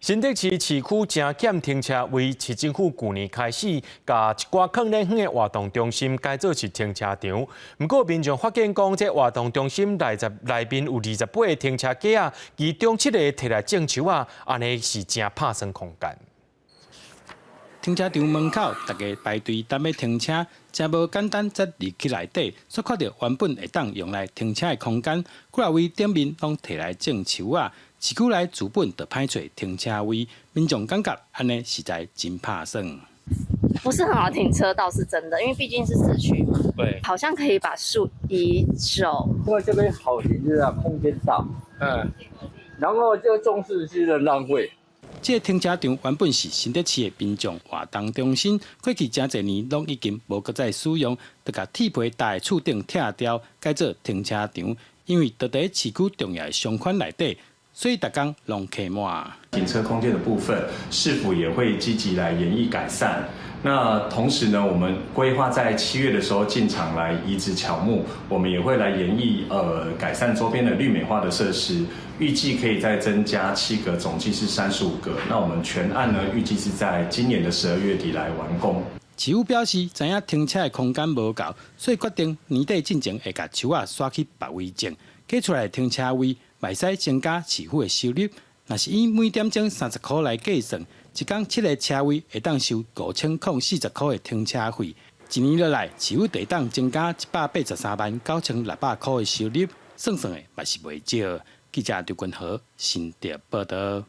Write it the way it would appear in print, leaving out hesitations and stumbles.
新北市市区正减停车位，市政府去年开始，把一寡坑咧远的活动中心改造是停车场。不过，民众发现讲，这活动中心内面有28个停车格啊，其中7个摕来种树啊，安尼是真拍算空间。停车场门口，大家排队等要停车，真无简单。则入去内底，所看到原本会当用来停车的空间，几啊位顶面拢摕来种树啊。市区内主本就歹找停车位，民众感觉安尼实在真拍算。不是很好停车倒是真的，因为毕竟是市区嘛。对，好像可以把树移走。因为这边好停就是空间大，然后就重视是人浪费。这个停车场原本是新北市的民众活动中心，过去真侪年拢已经无搁再使用，就甲铁皮搭在厝顶拆掉，改做停车场。因为就在市区重要的商圈内底，所以逐工拢客满。停车空间的部分是否也会积极来研议改善？那同时呢，我们规划在7月的时候进场来移植乔木，我们也会来研议改善周边的绿美化的设施，预计可以再增加7个，总计是35个。那我们全案呢，预计是在今年的12月底来完工。市府表示，知影停车的空间无够，所以决定年底进前会甲树仔刷去别位种，改出来的停车位袂使增加市府的收入。若是以每点钟30块来计算，一天7个车位会当收5040块的停车费。一年落来，市府会当增加1839600块的收入，算算的嘛是袂少。记者刘君豪，新竹报道。